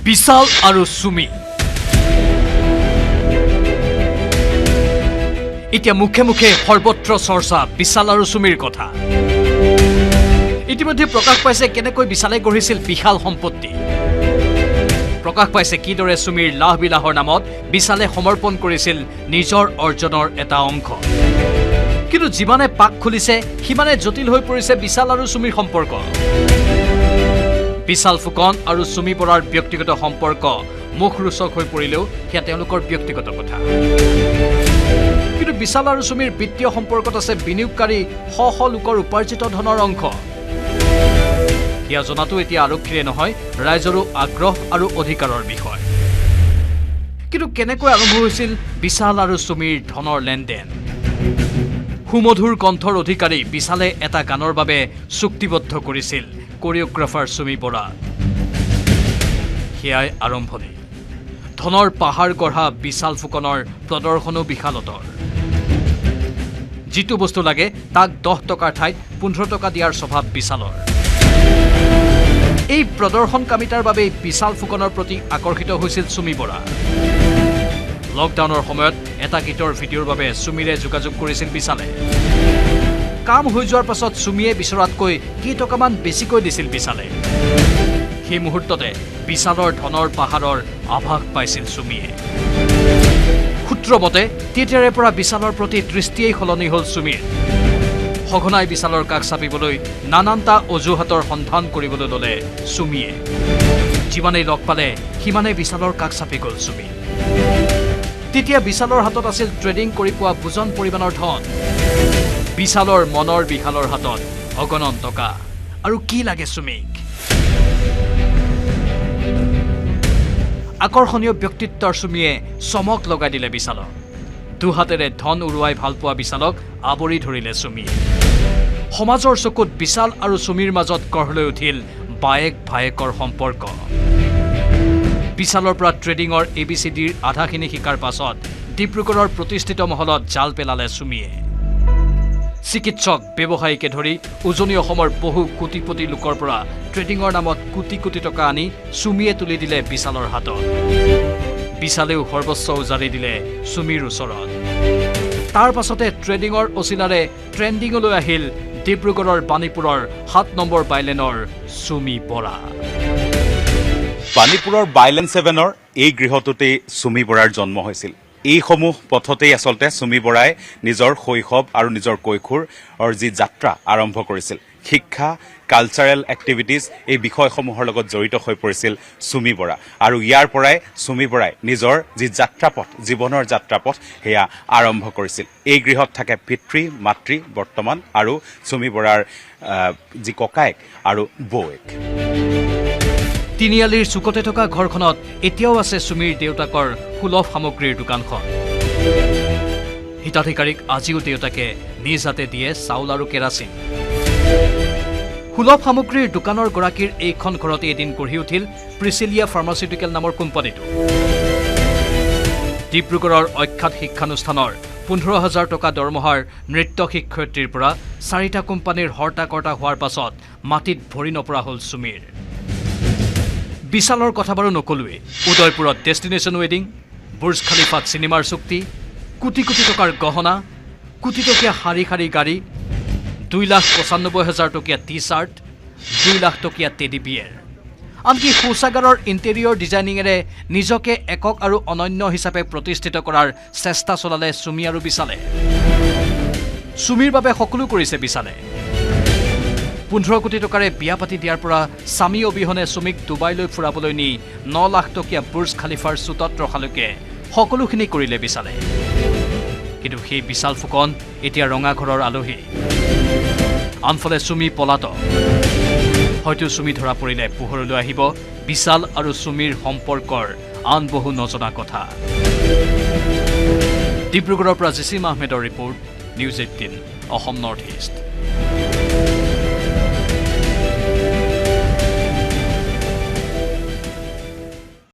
বিশাল আৰু সুমি এতিয়া মুখে মুখে সৰ্বত্ৰ চৰ্চা বিশাল আৰু সুমিৰ কথা ইতিমধ্যে প্ৰকাশ পাইছে কেনেকৈ বিশালে গঢ়িছিল বিশাল সম্পত্তি প্ৰকাশ পাইছে কিদৰে সুমিৰ লাহ বিলাহৰ নামত বিশালে সমৰ্পণ কৰিছিল নিজৰ অৰ্জনৰ এটা অংশ কিন্তু যিমানে পাক খুলিছে সিমানে জটিল হৈ পৰিছে বিশাল আৰু সুমিৰ সম্পৰ্ক বিশাল ফুকন আৰু সুমি বৰাৰ ব্যক্তিগত সম্পৰ্ক মুখৰোচক হৈ পৰিলেও সেয়া তেওঁলোকৰ ব্যক্তিগত কথা কিন্তু বিশাল আৰু সুমিৰ বিত্তীয় সম্পৰ্কত আছে বিনিয়োগকাৰী শ শ লোকৰ উপাৰ্জিত ধনৰ অংশ ইয়া জনাটো এতিয়া আৰক্ষীৰে নহয় ৰাইজৰো আগ্ৰহ আৰু অধিকাৰৰ বিষয় কিন্তু কেনেকৈ আৰম্ভ হৈছিল বিশাল আৰু সুমিৰ ধনৰ লেনদেন সুমধুৰ কণ্ঠৰ অধিকাৰী বিশালে এটা গানৰ বাবে চুক্তিবদ্ধ কৰিছিল কোৰিওগ্ৰাফাৰ সুমি বৰা সেয়াই আৰম্ভণি ধনৰ পাহাৰ গঢ়া বিশাল ফুকনৰ প্ৰদৰ্শনো বিশালতৰ যিটো বস্তু লাগে তাক 10 টকাৰ ঠাইত 15 টকা দিয়াৰ স্বভাৱ বিশালৰ এই প্ৰদৰ্শনকামিতাৰ বাবে বিশাল ফুকনৰ প্ৰতি আকৰ্ষিত হৈছিল সুমি বৰা লকডাউনৰ সময়ত এটা গীতৰ ভিডিঅ'ৰ বাবে সুমিৰে যোগাযোগ কৰিছিল বিশালে কাম হৈ যোৱাৰ পাছত সুমিয়ে বিচৰাতকৈ কেইটকামান বেছিকৈ দিছিল বিশালে সেই মুহূৰ্ততে বিশালৰ ধনৰ পাহাৰৰ আভাস পাইছিল সুমিয়ে সূত্ৰমতে তেতিয়াৰে পৰা বিশালৰ প্ৰতি দৃষ্টিয়েই সলনি হ'ল সুমিৰ সঘনাই বিশালৰ কাষ চাপিবলৈ নানানটা অজুহাতৰ সন্ধান কৰিবলৈ ল'লে সুমিয়ে যিমানেই লগ পালে সিমানেই বিশালৰ কাষ চাপি গ'ল সুমি তেতিয়া বিশালৰ হাতত আছিল ট্ৰেডিং কৰি পোৱা বুজন পৰিমাণৰ ধন বিশালৰ মনৰ বিশালৰ হাতত অগণন টকা আৰু কি লাগে সুমিক আকৰ্ষণীয় ব্যক্তিত্বৰ সুমিয়ে চমক লগাই দিলে বিশালক দুহাতেৰে ধন উৰুৱাই ভাল পোৱা বিশালক আৱৰি ধৰিলে সুমিয়ে সমাজৰ চকুত বিশাল আৰু সুমিৰ মাজত গঢ় লৈ উঠিল বায়েক ভায়েকৰ সম্পৰ্ক বিশালৰ পৰা ট্ৰেডিঙৰ ABCDৰ আধাখিনি শিকাৰ পাছত ডিব্ৰুগড়ৰ প্ৰতিষ্ঠিত মহলত জাল পেলালে সুমিয়ে চিকিৎসক ব্যৱসায়ীকে ধৰি উজনি অসমৰ বহু কোটিপতি লোকৰ পৰা ট্ৰেডিঙৰ নামত কোটি কোটি টকা আনি সুমিয়ে তুলি দিলে বিশালৰ হাতত বিশালেও সৰ্বস্ব উজাৰি দিলে সুমিৰ ওচৰত তাৰ পাছতে ট্ৰেডিঙৰ অচিলাৰে ট্ৰেণ্ডিঙলৈ আহিল ডিব্ৰুগড়ৰ বাণীপুৰৰ 7 নম্বৰ বাইলেনৰ সুমি বৰা বাণীপুৰৰ বাইলেন 7ৰ এই গৃহটোতে সুমি বৰাৰ জন্ম হৈছিল এইসমূহ পথতেই আচলতে সুমি বৰাই নিজৰ শৈশৱ আৰু নিজৰ কৈশোৰৰ যি যাত্ৰা আৰম্ভ কৰিছিল শিক্ষা কালচাৰেল এক্টিভিটিজ এই বিষয়সমূহৰ লগত জড়িত হৈ পৰিছিল সুমি বৰা আৰু ইয়াৰ পৰাই সুমি বৰাই নিজৰ যি যাত্ৰাপথ জীৱনৰ যাত্ৰাপথ সেয়া আৰম্ভ কৰিছিল এই গৃহত থাকে পিতৃ মাতৃ বৰ্তমান আৰু সুমি বৰাৰ যি ককায়েক আৰু বৌয়েক তিনিআলিৰ চুকতে থকা ঘৰখনত এতিয়াও আছে সুমিৰ দেউতাকৰ সুলভ সামগ্ৰীৰ দোকানখন হিতাধিকাৰীক আজিও দেউতাকে নিজ হাতে দিয়ে চাউল আৰু কেৰাচিন সুলভ সামগ্ৰীৰ দোকানৰ গৰাকীৰ এইখন ঘৰতে এদিন গঢ়ি উঠিল প্ৰিচিলিয়া ফাৰ্মাচিউটিকেল নামৰ কোম্পানীটো ডিব্ৰুগড়ৰ অখ্যাত শিক্ষানুষ্ঠানৰ 15,000 টকা দৰমহাৰ নৃত্য শিক্ষয়িত্ৰীৰ পৰা 4টা কোম্পানীৰ হৰ্তা-কৰ্তা হোৱাৰ পাছত মাটিত ভৰি নপৰা হ'ল সুমিৰ বিশালৰ কথা বাৰু নকলোৱে উদয়পুৰত ডেষ্টিনেশ্যন ৱেডিং বুৰ্জ খালিফাত চিনেমাৰ চুক্তি কোটি কোটি টকাৰ গহনা কোটি টকীয়া শাৰী শাৰী গাড়ী 2,95,000 টকীয়া টি-চাৰ্ট 2 লাখ টকীয়া টেডি বিয়েৰ আনকি শৌচাগাৰৰ ইণ্টেৰিয়ৰ ডিজাইনিঙেৰে নিজকে একক আৰু অনন্য হিচাপে প্ৰতিষ্ঠিত কৰাৰ চেষ্টা চলালে সুমি আৰু বিশালে সুমিৰ বাবে সকলো কৰিছে বিশালে 15 কোটি টকাৰে বিয়া পাতি দিয়াৰ পৰা স্বামী অবিহনে সুমিক ডুবাইলৈ ফুৰাবলৈ নি 9 লাখ টকীয়া বুৰ্জ খালিফাৰ চুটত ৰখালৈকে সকলোখিনি কৰিলে বিশালে কিন্তু সেই বিশাল ফুকন এতিয়া ৰঙা ঘৰৰ আলহী আনফালে সুমি পলাতক হয়তো সুমি ধৰা পৰিলে পোহৰলৈ আহিব বিশাল আৰু সুমিৰ সম্পৰ্কৰ আন বহু নজনা কথা ডিব্ৰুগড়ৰ পৰা জিচিম আহমেদৰ report news 18 Assam north east